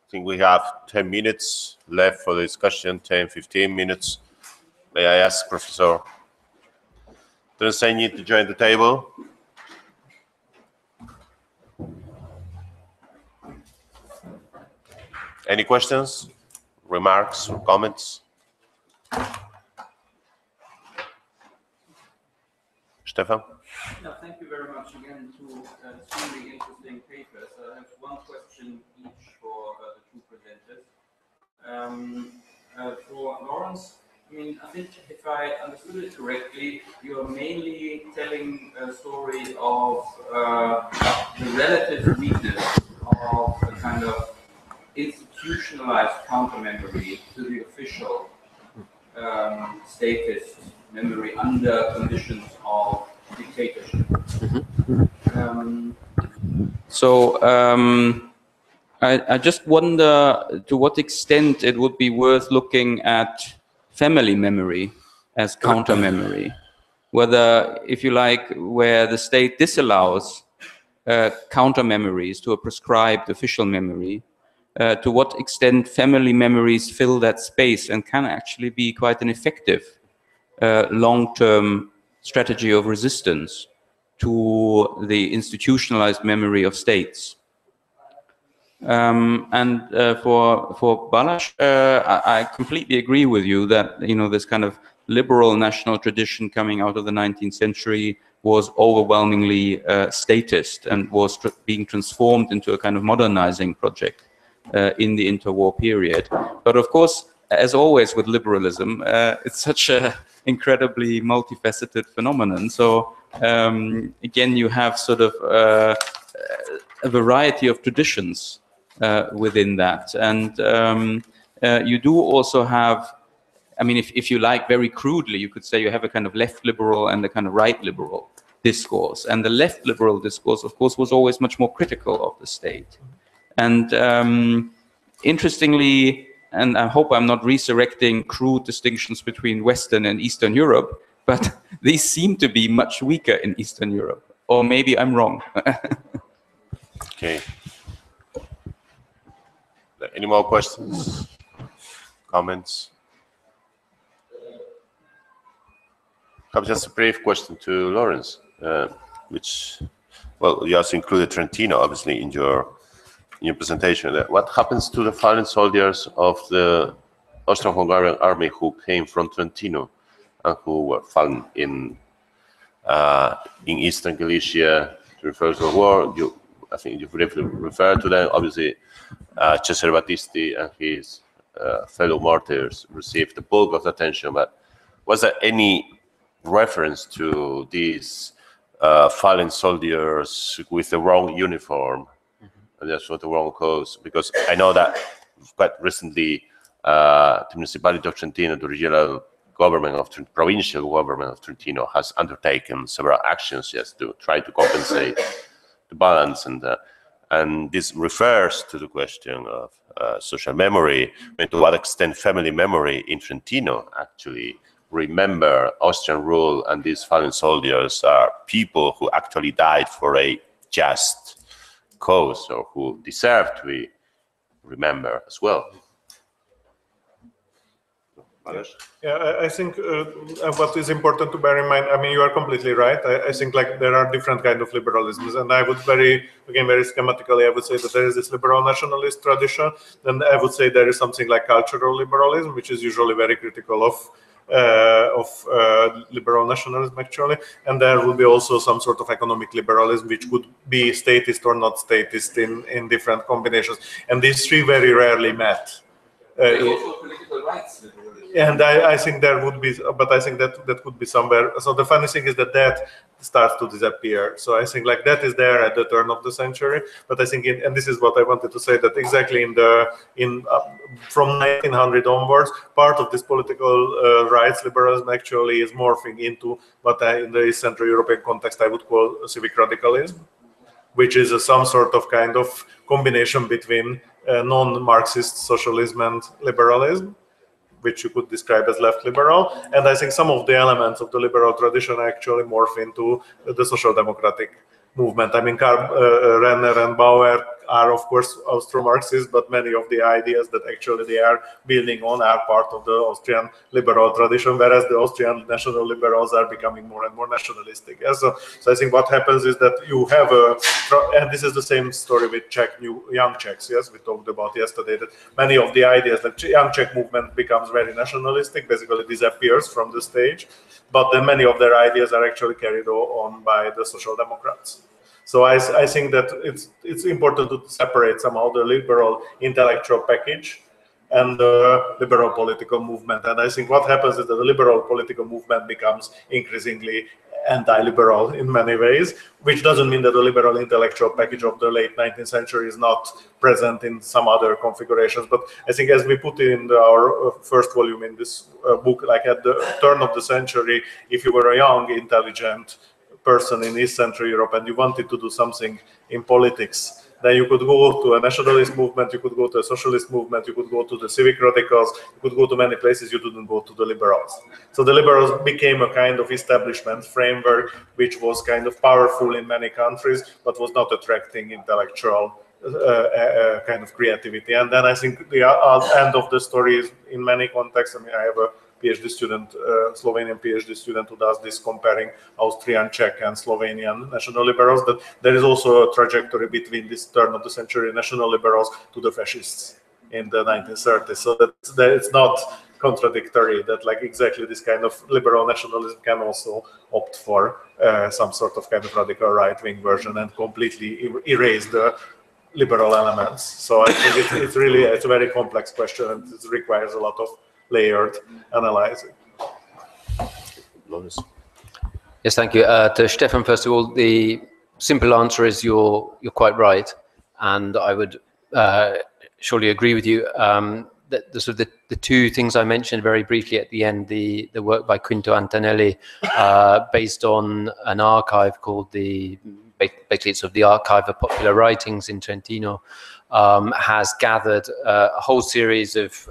think we have 10 minutes left for the discussion, 10, 15 minutes. May I ask Professor Trensenyi to join the table? Any questions, remarks, or comments? Stefan? Yeah, thank you very much again to extremely interesting papers. I have one question each for the two presenters. For Lawrence, I mean, I think if I understood it correctly, you are mainly telling a story of the relative weakness of a kind of institutionalized counter-memory to the official statist memory under conditions of dictatorship. I just wonder to what extent it would be worth looking at family memory as counter-memory. Whether, if you like, where the state disallows counter-memories to a prescribed official memory, to what extent family memories fill that space and can actually be quite an effective long-term strategy of resistance to the institutionalized memory of states. For Balázs, I completely agree with you that this kind of liberal national tradition coming out of the 19th century was overwhelmingly statist and was being transformed into a kind of modernizing project in the interwar period. But of course, as always with liberalism, it's such an incredibly multifaceted phenomenon. So again, you have sort of a variety of traditions within that. And you do also have, I mean, if you like, very crudely, you could say you have a kind of left liberal and a kind of right liberal discourse. And the left liberal discourse, of course, was always much more critical of the state. And interestingly, and I hope I'm not resurrecting crude distinctions between Western and Eastern Europe, but these seem to be much weaker in Eastern Europe. Or maybe I'm wrong. Okay. Any more questions? Comments? I have just a brief question to Lawrence, which, well, you also included Trentino, obviously, in your presentation. What happens to the fallen soldiers of the Austrian-Hungarian army who came from Trentino and who were fallen in Eastern Galicia during the First World War? I think you briefly referred to them. Obviously, Cesare Battisti and his fellow martyrs received the bulk of the attention, but was there any reference to these fallen soldiers with the wrong uniform? And that's for the wrong cause, because I know that quite recently the municipality of Trentino, the regional government of provincial government of Trentino, has undertaken several actions just to try to compensate the balance, and this refers to the question of social memory, and to what extent family memory in Trentino actually remember Austrian rule, and these fallen soldiers are people who actually died for a just cause or who deserve to be remembered as well. Yeah, I think what is important to bear in mind, I mean, you are completely right. I think like there are different kind of liberalisms, and I would very schematically, I would say that there is this liberal nationalist tradition. Then I would say there is something like cultural liberalism, which is usually very critical of liberal nationalism actually, and there will be also some sort of economic liberalism which could be statist or not statist in different combinations, and these three very rarely met. Also political rights liberalism. And I think there would be, but I think that could be somewhere. So the funny thing is that starts to disappear. So I think like that is there at the turn of the century. But I think, and this is what I wanted to say, that exactly from 1900 onwards, part of this political rights liberalism actually is morphing into what in the East Central European context I would call civic radicalism, which is some sort of kind of combination between non-Marxist socialism and liberalism, which you could describe as left liberal. And I think some of the elements of the liberal tradition actually morph into the social democratic movement. I mean, Renner and Bauer are of course Austro-Marxist, but many of the ideas that actually they are building on are part of the Austrian liberal tradition, whereas the Austrian national liberals are becoming more and more nationalistic. Yeah? So I think what happens is that you have and this is the same story with young Czechs, yes, we talked about yesterday, that many of the ideas that young Czech movement becomes very nationalistic, basically disappears from the stage, but then many of their ideas are actually carried on by the Social Democrats. So I think that it's important to separate somehow the liberal intellectual package and the liberal political movement. And I think what happens is that the liberal political movement becomes increasingly anti-liberal in many ways, which doesn't mean that the liberal intellectual package of the late 19th century is not present in some other configurations. But I think, as we put in our first volume in this book, like at the turn of the century, if you were a young, intelligent person in East Central Europe and you wanted to do something in politics, then you could go to a nationalist movement, you could go to a socialist movement, you could go to the civic radicals, you could go to many places, you didn't go to the liberals. So the liberals became a kind of establishment framework which was kind of powerful in many countries, but was not attracting intellectual kind of creativity. And then I think the end of the story is in many contexts. I mean, I have a PhD student, Slovenian PhD student, who does this comparing Austrian, Czech, and Slovenian national liberals. That there is also a trajectory between this turn of the century national liberals to the fascists in the 1930s. So that it's not contradictory. That like exactly this kind of liberal nationalism can also opt for some sort of kind of radical right-wing version and completely erase the liberal elements. So I think it's a very complex question, and it requires a lot of layered analyzing. Yes, thank you. To Stefan, first of all, the simple answer is you're quite right, and I would surely agree with you that the two things I mentioned very briefly at the end, the work by Quinto Antonelli, based on an archive called basically it's of the Archive of Popular Writings in Trentino, has gathered a whole series of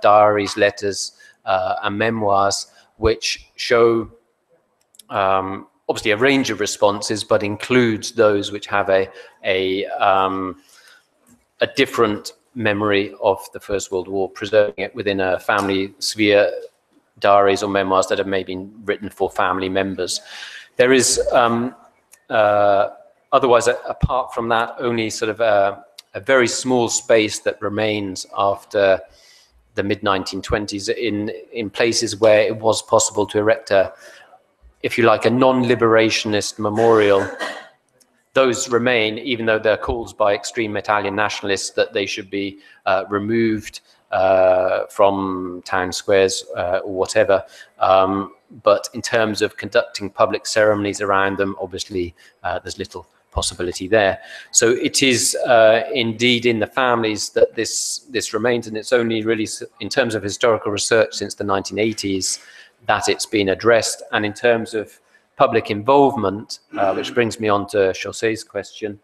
diaries, letters, and memoirs, which show obviously a range of responses, but includes those which have a different memory of the First World War, preserving it within a family sphere, diaries or memoirs that have maybe been written for family members. There is otherwise, apart from that, only sort of a very small space that remains after the mid-1920s in places where it was possible to erect if you like, a non-liberationist memorial. Those remain, even though there are calls by extreme Italian nationalists that they should be removed from town squares or whatever. But in terms of conducting public ceremonies around them, obviously there's little possibility there. So it is indeed in the families that this remains, and it's only really in terms of historical research since the 1980s that it's been addressed. And in terms of public involvement, which brings me on to José's question,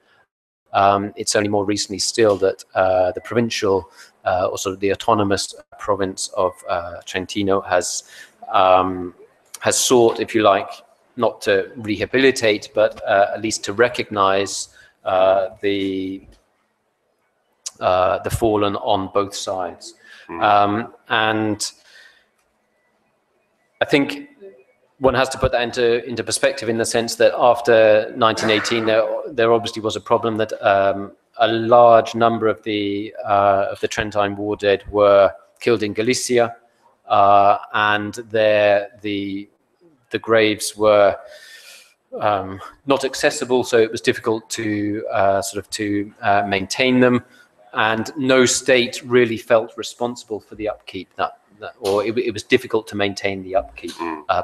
it's only more recently still that the provincial or sort of the autonomous province of Trentino has sought, if you like, not to rehabilitate, but at least to recognize the fallen on both sides. And I think one has to put that into perspective, in the sense that after 1918, there obviously was a problem that a large number of the Trentine War dead were killed in Galicia, and the graves were not accessible, so it was difficult to maintain them, and no state really felt responsible for the upkeep. Or it was difficult to maintain the upkeep,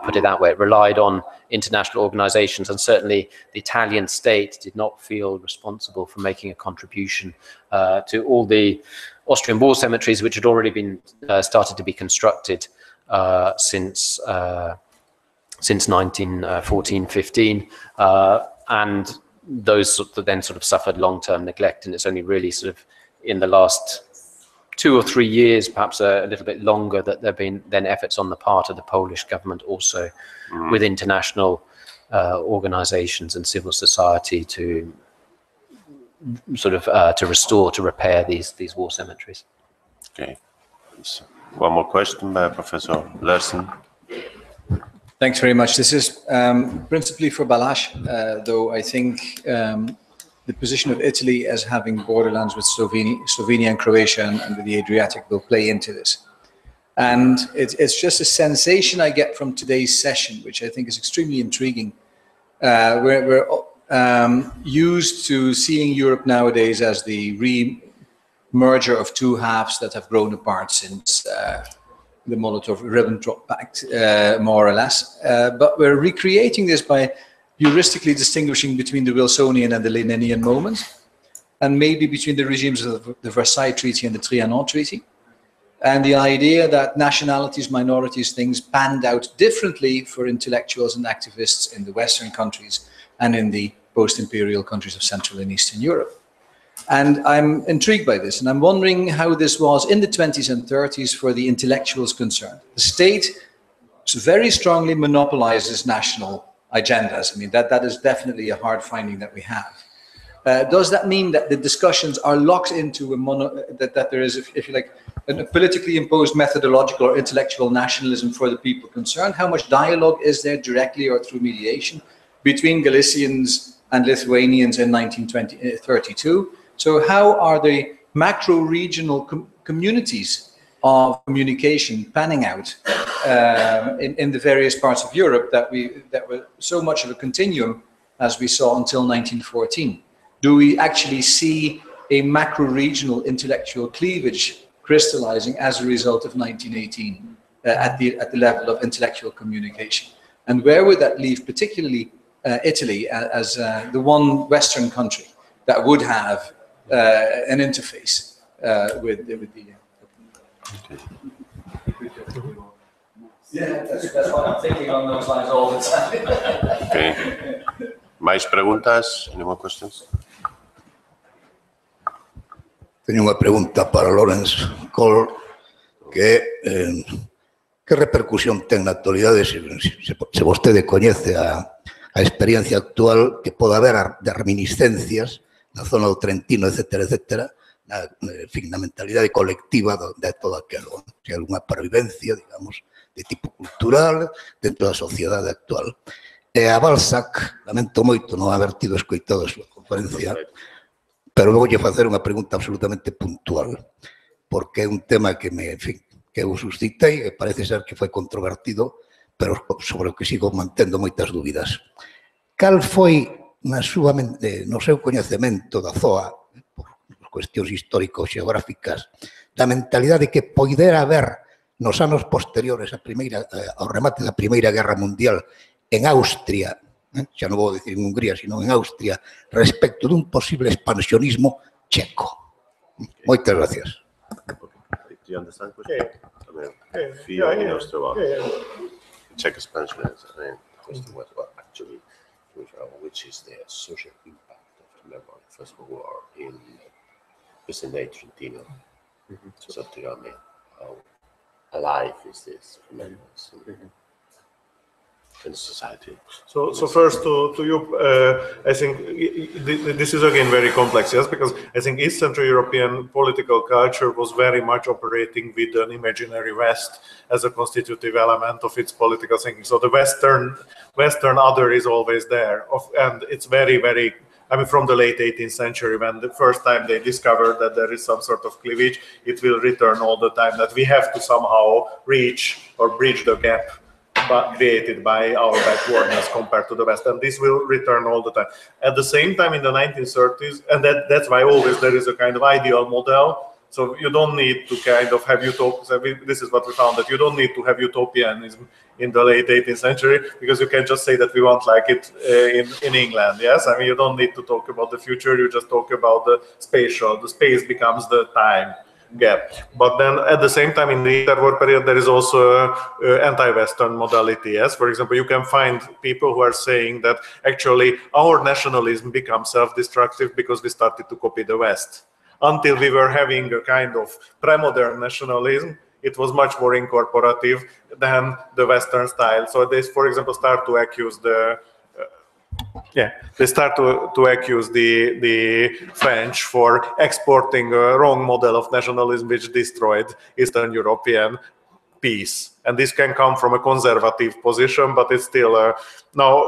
put it that way. It relied on international organizations, and certainly the Italian state did not feel responsible for making a contribution to all the Austrian war cemeteries, which had already been started to be constructed since 1914-15, and those then sort of suffered long-term neglect. And it's only really sort of in the last 2 or 3 years, perhaps a little bit longer, that there have been then efforts on the part of the Polish government also with international organizations and civil society to sort of to restore, to repair these war cemeteries. Okay. So, one more question by Professor Larsen. Thanks very much. This is principally for Balázs, though I think the position of Italy as having borderlands with Slovenia and Croatia and the Adriatic will play into this. And it's just a sensation I get from today's session, which I think is extremely intriguing. We're used to seeing Europe nowadays as the re-merger of two halves that have grown apart since the Molotov-Ribbentrop Pact, more or less. But we're recreating this by heuristically distinguishing between the Wilsonian and the Leninian moment, and maybe between the regimes of the Versailles Treaty and the Trianon Treaty. And the idea that nationalities, minorities, things panned out differently for intellectuals and activists in the Western countries and in the post-imperial countries of Central and Eastern Europe. And I'm intrigued by this, and I'm wondering how this was in the 20s and 30s for the intellectuals concerned. The state very strongly monopolizes national agendas. I mean, that is definitely a hard finding that we have. Does that mean that the discussions are locked into that there is, if you like, a politically imposed methodological or intellectual nationalism for the people concerned? How much dialogue is there directly or through mediation between Galicians and Lithuanians in 1932? So how are the macro-regional communities of communication panning out in the various parts of Europe that were so much of a continuum as we saw until 1914? Do we actually see a macro-regional intellectual cleavage crystallizing as a result of 1918 at the level of intellectual communication? And where would that leave particularly Italy as the one Western country that would have an interface with the... Yeah, that's what I'm thinking on those lines all the time. Okay. Mais preguntas? Any more questions? Teño unha pregunta para Lawrence Cole, que repercusión ten na actualidade se vostede coñece a experiencia actual que pode haber de reminiscencias na zona do Trentino, etcétera, na mentalidade colectiva de todo aquilo. Se hai unha pervivencia, digamos, de tipo cultural dentro da sociedade actual. E a Balzac, lamento moito non haber tido escoitado a súa conferencia, pero vou lle facer unha pregunta absolutamente puntual, porque é un tema que eu suscitei e parece ser que foi controvertido, pero sobre o que sigo mantendo moitas dúbidas. Cal foi no seu coñecemento da ZOA, por cuestións histórico-xeográficas, da mentalidade que poidera haber nos anos posteriores ao remate da Primeira Guerra Mundial en Austria, xa non vou dicir en Hungría, sino en Austria, respecto dun posible expansionismo checo? Moitas gracias. Do you understand the question? Fear in Austria, Czech expansionism, the question was, well, actually, which is the social impact of the First World War in present-day Trentino. So, how alive is this remembrance in society? So first to you, I think this is again very complex, yes, because I think East Central European political culture was very much operating with an imaginary West as a constitutive element of its political thinking. So the Western other is always there, and it's very, I mean, from the late 18th century, when the first time they discovered that there is some sort of cleavage, it will return all the time, that we have to somehow reach or bridge the gap created by our backwardness compared to the West, and this will return all the time. At the same time, in the 1930s, and that's why always there is a kind of ideal model. So you don't need to kind of have utopianism. This is what we found, that you don't need to have utopianism in the late 18th century, because you can just say that we want like it in England. Yes, I mean, you don't need to talk about the future. You just talk about the spatial. The space becomes the time gap. But then at the same time, in the interwar period, there is also anti-Western modality. Yes, for example, you can find people who are saying that actually our nationalism becomes self-destructive because we started to copy the West. Until we were having a kind of pre-modern nationalism, it was much more incorporative than the Western style. So they, for example, start to accuse the Yeah, they start to accuse the French for exporting a wrong model of nationalism which destroyed Eastern European peace. And this can come from a conservative position, but it's still now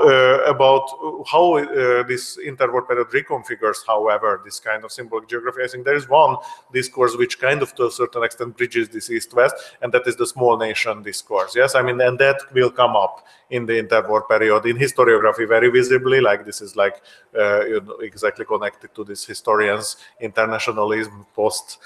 about how this interwar period reconfigures, however, this kind of symbolic geography. I think there is one discourse which kind of to a certain extent bridges this East-West, and that is the small nation discourse. Yes, I mean, and that will come up in the interwar period in historiography very visibly, like this is like you know, exactly connected to this historians' internationalism post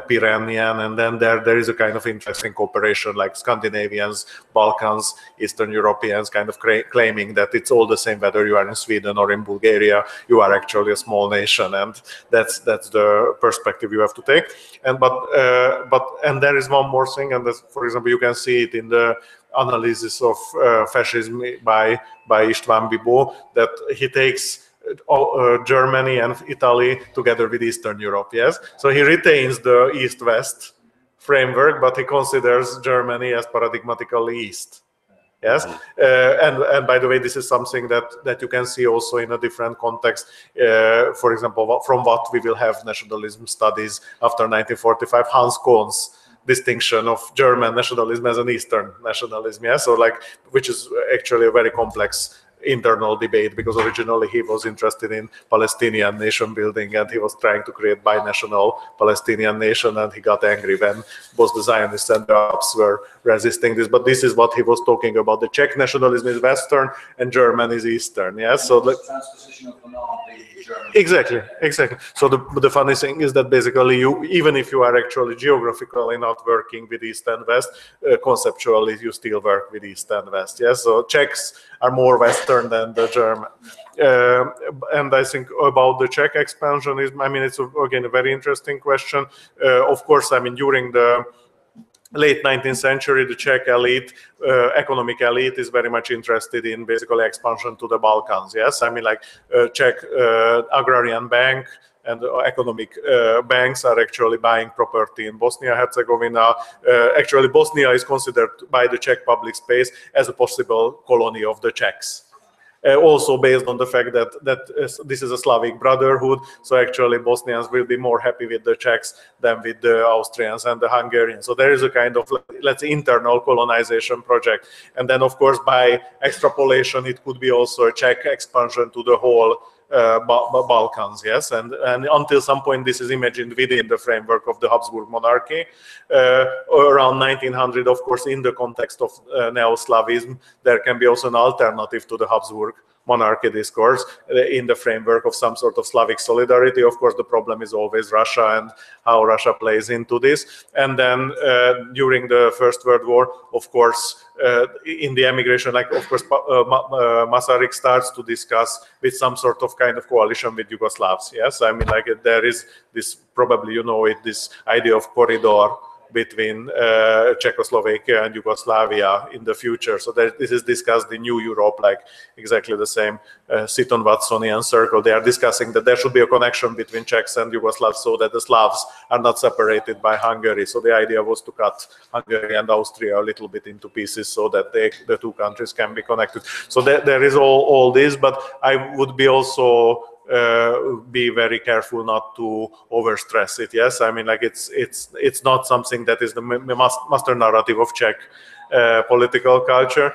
Pyrenean, and then there is a kind of interesting cooperation like Scandinavians, Balkans, Eastern Europeans kind of claiming that it's all the same whether you are in Sweden or in Bulgaria, you are actually a small nation, and that's the perspective you have to take. And and there is one more thing, and for example you can see it in the analysis of fascism by István Bibó, that he takes Germany and Italy together with Eastern Europe, yes? So he retains the East-West framework, but he considers Germany as paradigmatically East, yes? And by the way, this is something that you can see also in a different context, for example, from what we will have nationalism studies after 1945, Hans Kohn's distinction of German nationalism as an Eastern nationalism, yeah? So like, which is actually a very complex internal debate, because originally he was interested in Palestinian nation building and he was trying to create binational Palestinian nation, and he got angry when both the Zionists and the Arabs were resisting this. But this is what he was talking about. The Czech nationalism is Western and German is Eastern. Yes, so the transposition of German. Exactly. So the funny thing is that basically you, even if you are actually geographically not working with East and West, conceptually you still work with East and West. Yes, so Czechs are more Western than the German. And I think about the Czech expansionism, I mean, it's again a very interesting question. Of course, I mean, during the late 19th century, the Czech elite, economic elite, is very much interested in basically expansion to the Balkans. Yes, I mean, like Czech agrarian bank and economic banks are actually buying property in Bosnia-Herzegovina. Actually, Bosnia is considered by the Czech public space as a possible colony of the Czechs. Also based on the fact that this is a Slavic brotherhood, so actually Bosnians will be more happy with the Czechs than with the Austrians and the Hungarians. So there is a kind of, let's say, internal colonization project. And then, of course, by extrapolation, it could be also a Czech expansion to the whole Balkans, yes, and until some point this is imagined within the framework of the Habsburg monarchy. Around 1900, of course, in the context of Neo-Slavism, there can be also an alternative to the Habsburg monarchy discourse in the framework of some sort of Slavic solidarity. Of course, the problem is always Russia and how Russia plays into this. And then during the First World War, of course, in the emigration, like, of course, Masaryk starts to discuss with some sort of kind of coalition with Yugoslavs. Yes, I mean, like, there is this, probably you know it, this idea of corridor between Czechoslovakia and Yugoslavia in the future. So this is discussed in New Europe, like exactly the same Seaton-Watsonian circle. They are discussing that there should be a connection between Czechs and Yugoslavs so that the Slavs are not separated by Hungary. So the idea was to cut Hungary and Austria a little bit into pieces so that the two countries can be connected. So there is all this, but I would be also be very careful not to overstress it. Yes, I mean, like, it's not something that is the master narrative of Czech political culture,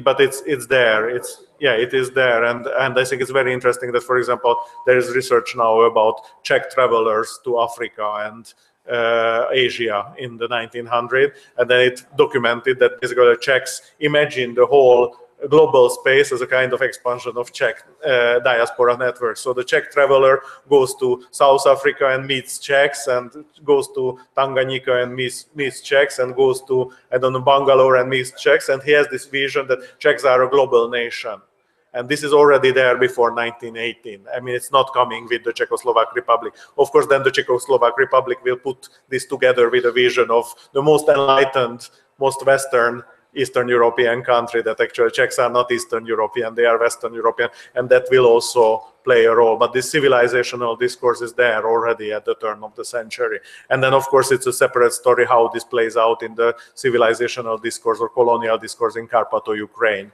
but it's there. It is there, and I think it's very interesting that, for example, there is research now about Czech travelers to Africa and Asia in the 1900s, and then it documented that basically the Czechs imagined the whole global space as a kind of expansion of Czech diaspora network. So the Czech traveler goes to South Africa and meets Czechs, and goes to Tanganyika and meets Czechs, and goes to, I don't know, Bangalore and meets Czechs, and he has this vision that Czechs are a global nation. And this is already there before 1918. I mean, it's not coming with the Czechoslovak Republic. Of course, then the Czechoslovak Republic will put this together with a vision of the most enlightened, most Western Eastern European country, that actually Czechs are not Eastern European, they are Western European, and that will also play a role. But this civilizational discourse is there already at the turn of the century. And then, of course, it's a separate story how this plays out in the civilizational discourse or colonial discourse in Carpato, Ukraine.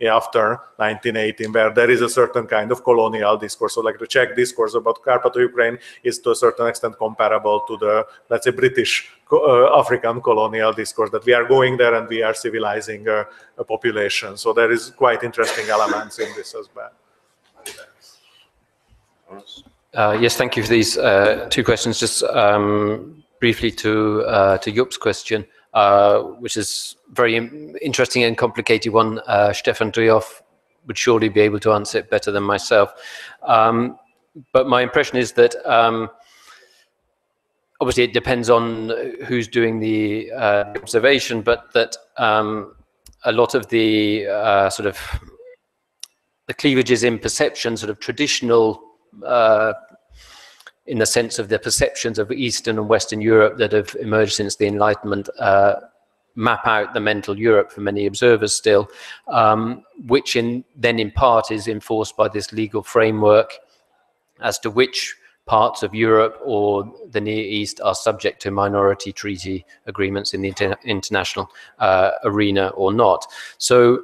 after 1918, where there is a certain kind of colonial discourse. So like the Czech discourse about Carpato-Ukraine is to a certain extent comparable to the, let's say, British African colonial discourse, that we are going there and we are civilizing a population. So there is quite interesting elements in this as well. Yes, thank you for these two questions. Just briefly to Jup's question, which is very interesting and complicated one. Stefan Drioff would surely be able to answer it better than myself. But my impression is that obviously it depends on who's doing the observation, but that a lot of the sort of the cleavages in perception, sort of traditional, in the sense of the perceptions of Eastern and Western Europe that have emerged since the Enlightenment, map out the mental Europe for many observers still, which then in part is enforced by this legal framework as to which parts of Europe or the Near East are subject to minority treaty agreements in the international arena or not. So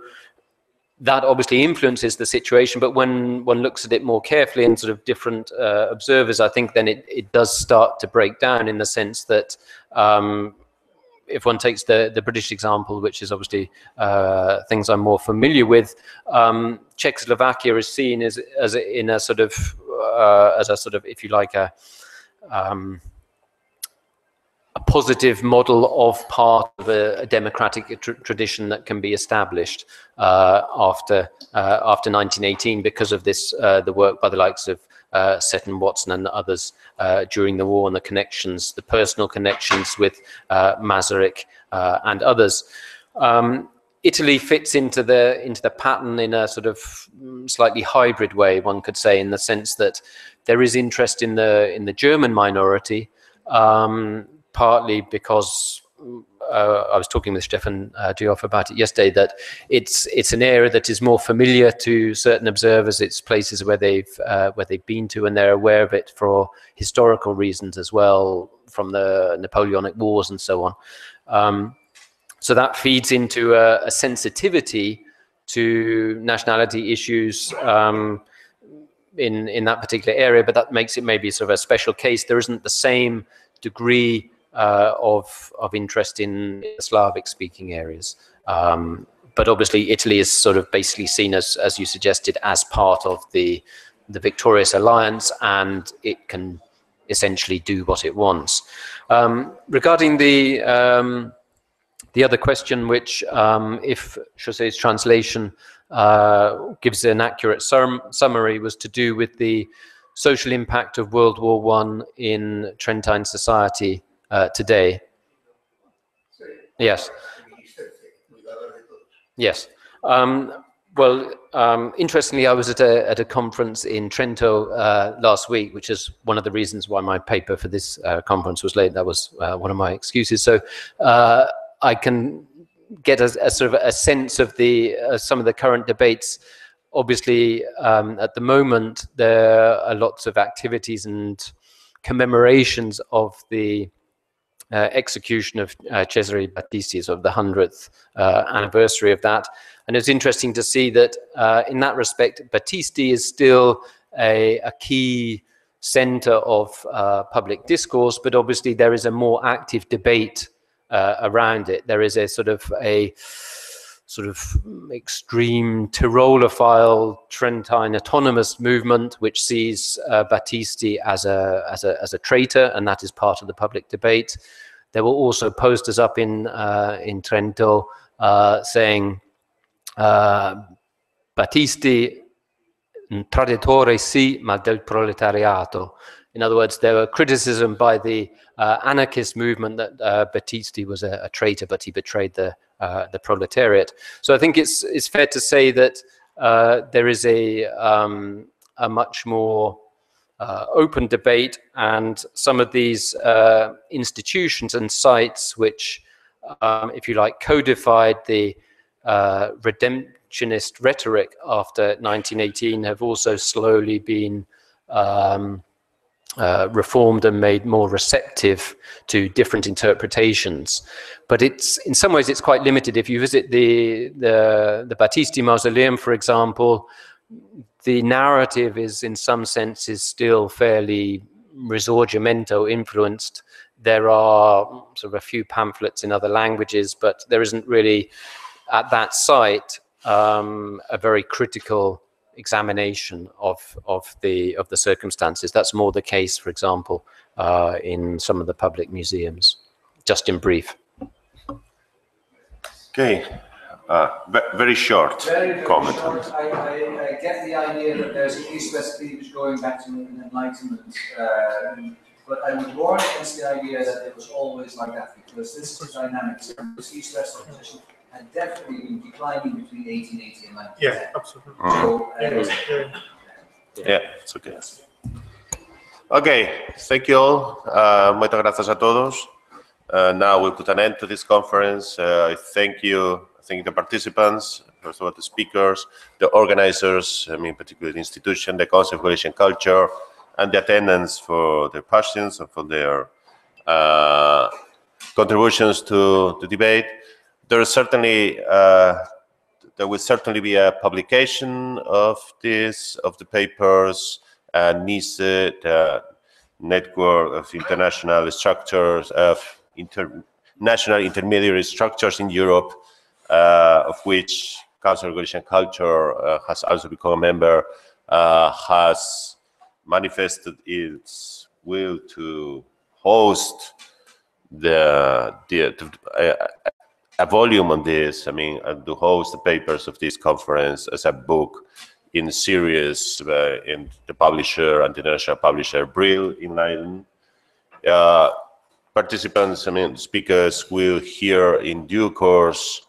that obviously influences the situation, but when one looks at it more carefully and sort of different observers, I think then it does start to break down, in the sense that if one takes the British example, which is obviously things I'm more familiar with, Czechoslovakia is seen as in a sort of if you like a positive model of part of a democratic tradition that can be established after 1918, because of this the work by the likes of Seton Watson and others during the war, and the connections, the personal connections with Masaryk and others. Italy fits into the pattern in a sort of slightly hybrid way, one could say, in the sense that there is interest in the German minority, partly because I was talking with Stefan Drioff about it yesterday, that it's an area that is more familiar to certain observers. It's places where they've been to, and they're aware of it for historical reasons as well, from the Napoleonic Wars and so on. So that feeds into a sensitivity to nationality issues in that particular area, but that makes it maybe sort of a special case. There isn't the same degree of interest in Slavic-speaking areas. But obviously Italy is sort of basically seen as you suggested, as part of the victorious alliance, and it can essentially do what it wants. Regarding the other question, which if José's translation gives an accurate summary, was to do with the social impact of World War I in Trentine society today. Yes. Yes. Well, interestingly, I was at a conference in Trento last week, which is one of the reasons why my paper for this conference was late. That was one of my excuses. So I can get a sort of a sense of some of the current debates. Obviously, at the moment, there are lots of activities and commemorations of the execution of Cesare Battisti, of the 100th anniversary of that. And it's interesting to see that in that respect, Battisti is still a key center of public discourse, but obviously there is a more active debate around it. There is a sort of extreme Tirolophile Trentine autonomous movement, which sees Battisti as a traitor, and that is part of the public debate. There were also posters up in Trento saying Battisti traditore sì, ma del proletariato. In other words, there were criticism by the anarchist movement that Battisti was a traitor, but he betrayed the proletariat. So I think it's fair to say that there is a much more open debate, and some of these institutions and sites which, if you like, codified the redemptionist rhetoric after 1918 have also slowly been reformed and made more receptive to different interpretations. But it's, in some ways, it's quite limited. If you visit the Battisti Mausoleum, for example, the narrative is, in some senses, still fairly Risorgimento influenced. There are sort of a few pamphlets in other languages, but there isn't really, at that site, a very critical examination of the circumstances. That's more the case, for example, in some of the public museums. Just in brief. Okay, very short comment. Short. I get the idea that there's an East-West cleavage going back to Enlightenment, but I would warn against the idea that it was always like that, because this is dynamic. This East-West opposition had definitely been declining between 1880 and 1910. Yeah, absolutely. So, Yeah, it's okay. Okay, thank you all. Muchas gracias a todos. Now we'll put an end to this conference. I thank the participants, first of all the speakers, the organizers, I mean particularly the institution, the Council of Galician Culture, and the attendants for their questions and for their contributions to the debate. There will certainly be a publication of the papers, NICE, the network of international structures, of national intermediary structures in Europe, of which Council of Galician Culture has also become a member, has manifested its will to host a volume on this, I mean, and to host the papers of this conference as a book in series in the publisher, international publisher Brill in Leiden. Participants, I mean, speakers will hear in due course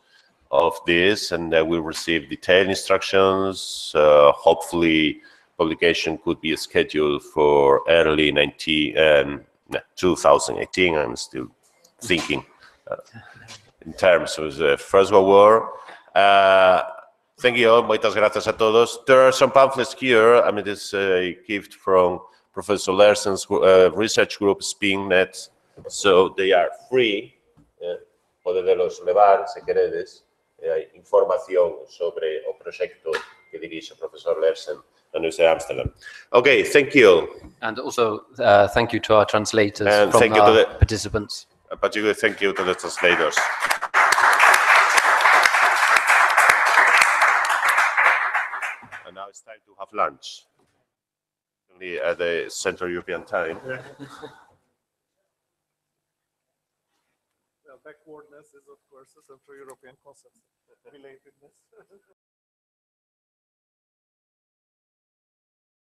of this, and they will receive detailed instructions. Hopefully, publication could be scheduled for early 2018. I'm still thinking in terms of the First World War. Thank you all. Muchas gracias a todos. There are some pamphlets here. I mean, this is a gift from Professor Lersen's research group, SpinNet. So they are free. Poderlos levar, si queredes. Hay información sobre el proyecto que dirige el Profesor Lersen and University of Amsterdam. Okay, thank you. And also, thank you to our translators and from thank you our to the participants. Particularly thank you to the translators. And now it's time to have lunch. Only at the Central European time. Yeah. Backwardness is, of course, a Central European concept. Relatedness.